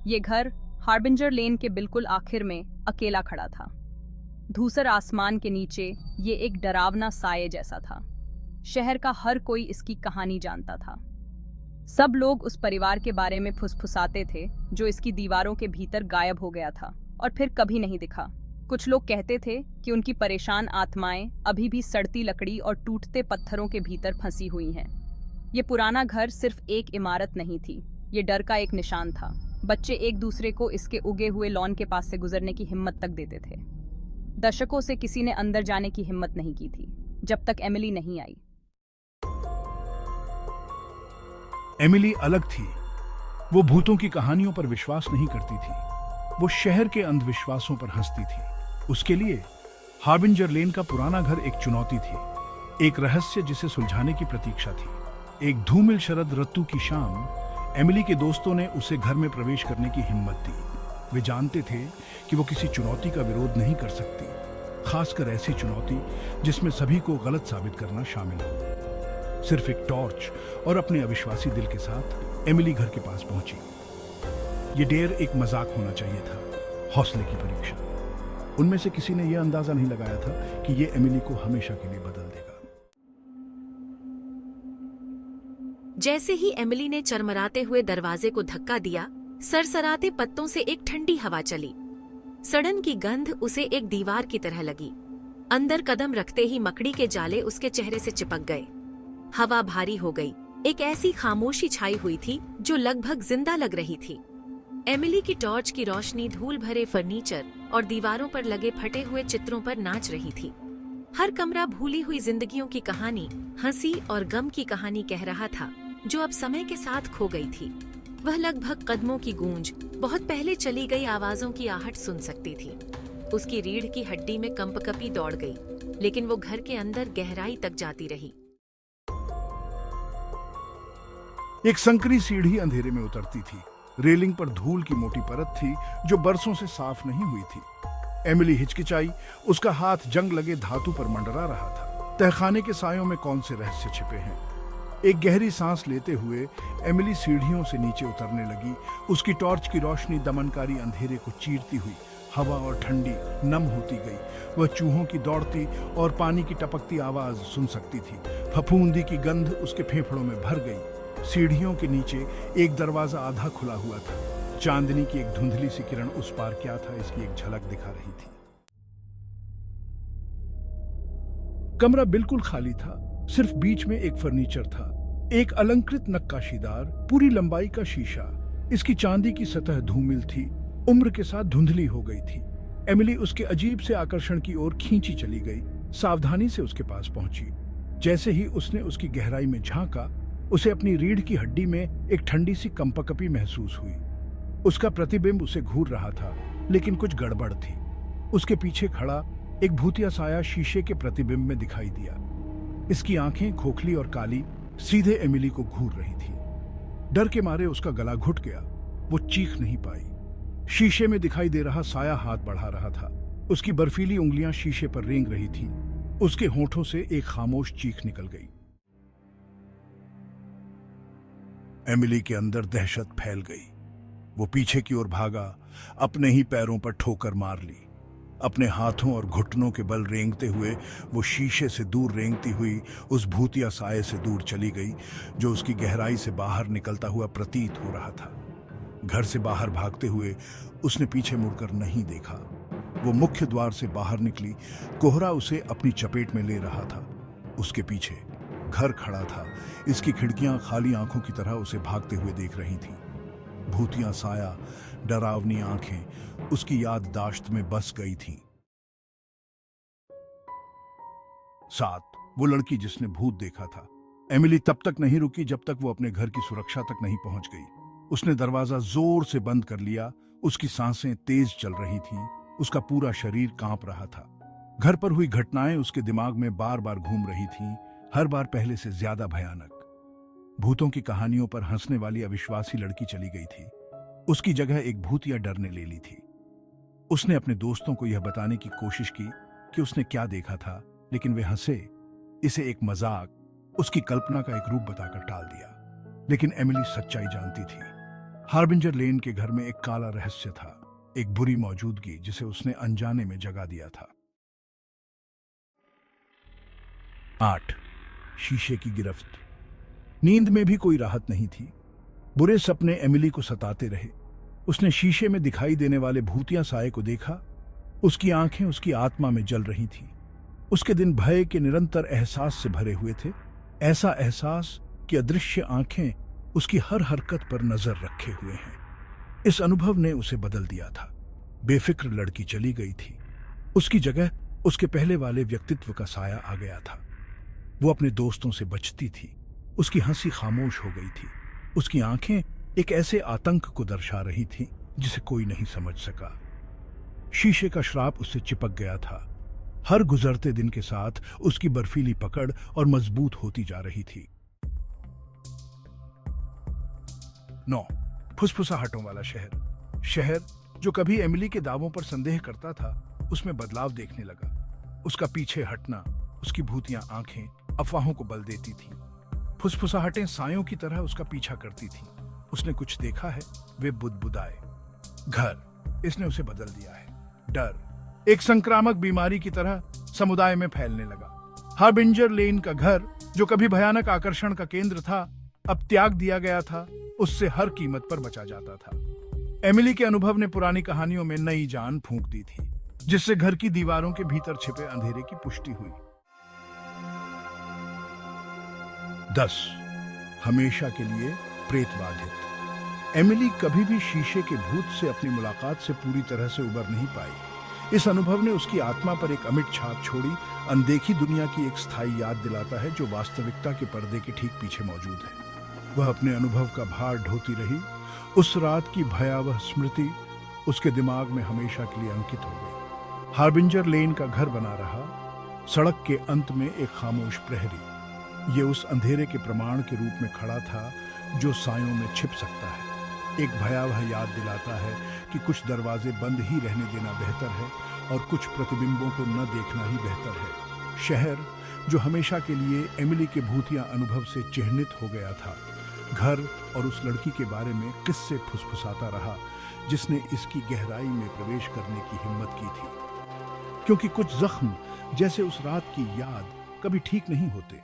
ये घर हार्बिंजर लेन के बिल्कुल आखिर में अकेला खड़ा था। धूसर आसमान के नीचे ये एक डरावना साये जैसा था। शहर का हर कोई इसकी कहानी जानता था। सब लोग उस परिवार के बारे में फुसफुसाते थे जो इसकी दीवारों के भीतर गायब हो गया था और फिर कभी नहीं दिखा। कुछ लोग कहते थे कि उनकी परेशान आत्माएं अभी भी सड़ती लकड़ी और टूटते पत्थरों के भीतर फंसी हुई हैं। ये पुराना घर सिर्फ एक इमारत नहीं थी, ये डर का एक निशान था। बच्चे एक दूसरे को इसके उगे हुए लॉन के पास से गुजरने की हिम्मत तक देते थे। दशकों से किसी ने अंदर जाने की हिम्मत नहीं की थी, जब तक एमिली नहीं आई। एमिली अलग थी। वो भूतों की कहानियों पर विश्वास नहीं करती थी। वो शहर के अंधविश्वासों पर हंसती थी। उसके लिए हार्बिंजर लेन का पुराना घर एक चुनौती थी, एक रहस्य जिसे सुलझाने की प्रतीक्षा थी। एक धूमिल शरद ऋतु की शाम एमिली के दोस्तों ने उसे घर में प्रवेश करने की हिम्मत दी। वे जानते थे कि वो किसी चुनौती का विरोध नहीं कर सकती, खासकर ऐसी चुनौती जिसमें सभी को गलत साबित करना शामिल हो। सिर्फ एक टॉर्च और अपने अविश्वासी दिल के साथ एमिली घर के पास पहुंची। ये डेर एक मजाक होना चाहिए था, हौसले की परीक्षा। उनमें से किसी ने यह अंदाजा नहीं लगाया था कि ये एमिली को हमेशा के लिए बदल देगा। जैसे ही एमिली ने चरमराते हुए दरवाजे को धक्का दिया, सरसराते पत्तों से एक ठंडी हवा चली। सड़न की गंध उसे एक दीवार की तरह लगी। अंदर कदम रखते ही मकड़ी के जाले उसके चेहरे से चिपक गए। हवा भारी हो गई। एक ऐसी खामोशी छाई हुई थी जो लगभग जिंदा लग रही थी। एमिली की टॉर्च की रोशनी धूल भरे फर्नीचर और दीवारों पर लगे फटे हुए चित्रों पर नाच रही थी। हर कमरा भूली हुई जिंदगियों की कहानी, हंसी और गम की कहानी कह रहा था, जो अब समय के साथ खो गई थी। वह लगभग कदमों की गूंज, बहुत पहले चली गई आवाजों की आहट सुन सकती थी। उसकी रीढ़ की हड्डी में कंपकपी दौड़ गई, लेकिन वो घर के अंदर गहराई तक जाती रही। एक संकरी सीढ़ी अंधेरे में उतरती थी। रेलिंग पर धूल की मोटी परत थी जो बरसों से साफ नहीं हुई थी। एमिली हिचकिचाई। उसका हाथ जंग लगे धातु पर मंडरा रहा था। तहखाने के सायों में कौन से रहस्य छिपे हैं। एक गहरी सांस लेते हुए एमिली सीढ़ियों से नीचे उतरने लगी। उसकी टॉर्च की रोशनी दमनकारी अंधेरे को चीरती हुई हवा और ठंडी नम होती गई। वह चूहों की दौड़ती और पानी की टपकती आवाज सुन सकती थी। फफूंदी की गंध उसके फेफड़ों में भर गई। सीढ़ियों के नीचे एक दरवाजा आधा खुला हुआ था। चांदनी की एक धुंधली सी किरण उस पार क्या था इसकी एक झलक दिखा रही थी। कमरा बिल्कुल खाली था। सिर्फ बीच में एक फर्नीचर था, एक अलंकृत नक्काशीदार पूरी लंबाई का शीशा। इसकी चांदी की सतह धूमिल थी, उम्र के साथ धुंधली हो गई थी। एमिली उसके अजीब से आकर्षण की ओर खींची चली गई, सावधानी से उसके पास पहुंची। जैसे ही उसने उसकी गहराई में झांका, उसे अपनी रीढ़ की हड्डी में एक ठंडी सी कंपकपी महसूस हुई। उसका प्रतिबिंब उसे घूर रहा था, लेकिन कुछ गड़बड़ थी। उसके पीछे खड़ा एक भूतिया साया शीशे के प्रतिबिंब में दिखाई दिया। इसकी आंखें खोखली और काली सीधे एमिली को घूर रही थी। डर के मारे उसका गला घुट गया। वो चीख नहीं पाई। शीशे में दिखाई दे रहा साया हाथ बढ़ा रहा था। उसकी बर्फीली उंगलियां शीशे पर रेंग रही थी। उसके होठों से एक खामोश चीख निकल गई। एमिली के अंदर दहशत फैल गई। वो पीछे की ओर भागा, अपने ही पैरों पर ठोकर मार ली। अपने हाथों और घुटनों के बल रेंगते हुए वो शीशे से दूर रेंगती हुई उस भूतिया साये से दूर चली गई जो उसकी गहराई से बाहर निकलता हुआ प्रतीत हो रहा था। घर से बाहर भागते हुए उसने पीछे मुड़कर नहीं देखा। वो मुख्य द्वार से बाहर निकली। कोहरा उसे अपनी चपेट में ले रहा था। उसके पीछे घर खड़ा था। इसकी खिड़कियां खाली आंखों की तरह उसे भागते हुए देख रही थीं। भूतिया साया, डरावनी आंखें उसकी याददाश्त में बस गई थीं। साथ वो लड़की जिसने भूत देखा था। एमिली तब तक नहीं रुकी जब तक वो अपने घर की सुरक्षा तक नहीं पहुंच गई। उसने दरवाजा जोर से बंद कर लिया। उसकी सांसें तेज चल रही थीं। उसका पूरा शरीर कांप रहा था। घर पर हुई घटनाएं उसके दिमाग में बार बार घूम रही थीं, हर बार पहले से ज्यादा भयानक। भूतों की कहानियों पर हंसने वाली अविश्वासी लड़की चली गई थी। उसकी जगह एक भूतिया डर ने ले ली थी। उसने अपने दोस्तों को यह बताने की कोशिश की कि उसने क्या देखा था, लेकिन वे हंसे। इसे एक मजाक, उसकी कल्पना का एक रूप बताकर टाल दिया। लेकिन एमिली सच्चाई जानती थी। हार्बिंजर लेन के घर में एक काला रहस्य था, एक बुरी मौजूदगी जिसे उसने अनजाने में जगा दिया था। 8 शीशे की गिरफ्त। नींद में भी कोई राहत नहीं थी। बुरे सपने एमिली को सताते रहे। उसने शीशे में दिखाई देने वाले भूतिया साये को देखा। उसकी आंखें उसकी आत्मा में जल रही थीं। उसके दिन भय के निरंतर एहसास से भरे हुए थे, ऐसा एहसास कि अदृश्य आंखें उसकी हर हरकत पर नजर रखे हुए हैं। इस अनुभव ने उसे बदल दिया था। बेफिक्र लड़की चली गई थी। उसकी जगह उसके पहले वाले व्यक्तित्व का साया आ गया था। वो अपने दोस्तों से बचती थी। उसकी हंसी खामोश हो गई थी। उसकी आंखें एक ऐसे आतंक को दर्शा रही थीं जिसे कोई नहीं समझ सका। शीशे का श्राप उससे चिपक गया था। हर गुजरते दिन के साथ उसकी बर्फीली पकड़ और मजबूत होती जा रही थी। 9 फुसफुसाहटों वाला शहर। शहर जो कभी एमिली के दावों पर संदेह करता था, उसमें बदलाव देखने लगा। उसका पीछे हटना, उसकी भूतियां आंखें अफवाहों को बल देती थीं। फुसफुसाहटें सायों की तरह उसका पीछा करती थीं। उसने कुछ देखा है, वे बुदबुदाए। घर, इसने उसे बदल दिया है। डर एक संक्रामक बीमारी की तरह समुदाय में फैलने लगा। हार्बिंजर लेन का घर, जो कभी भयानक आकर्षण का केंद्र था, अब त्याग दिया गया था। उससे हर कीमत पर बचा जाता था। एमिली के अनुभव ने पुरानी कहानियों में नई जान फूंक दी थी, जिससे घर की दीवारों के भीतर छिपे अंधेरे की पुष्टि हुई। 10 हमेशा के लिए प्रेत बाधित। एमिली कभी भी शीशे के भूत से अपनी मुलाकात से पूरी तरह से उबर नहीं पाई। इस अनुभव ने उसकी आत्मा पर एक अमिट छाप छोड़ी। अनदेखी दुनिया की एक स्थायी याद दिलाता है जो वास्तविकता के पर्दे के ठीक पीछे मौजूद है। वह अपने अनुभव का भार ढोती रही। उस रात की भयावह स्मृति उसके दिमाग में हमेशा के लिए अंकित हो गई। हार्बिंजर लेन का घर बना रहा, सड़क के अंत में एक खामोश प्रहरी। ये उस अंधेरे के प्रमाण के रूप में खड़ा था जो सायों में छिप सकता है। एक भयावह याद दिलाता है कि कुछ दरवाजे बंद ही रहने देना बेहतर है और कुछ प्रतिबिंबों को न देखना ही बेहतर है। शहर जो हमेशा के लिए एमिली के भूतिया अनुभव से चिह्नित हो गया था। घर और उस लड़की के बारे में किस्से फुसफुसाता रहा जिसने इसकी गहराई में प्रवेश करने की हिम्मत की थी। क्योंकि कुछ जख्म, जैसे उस रात की याद, कभी ठीक नहीं होते।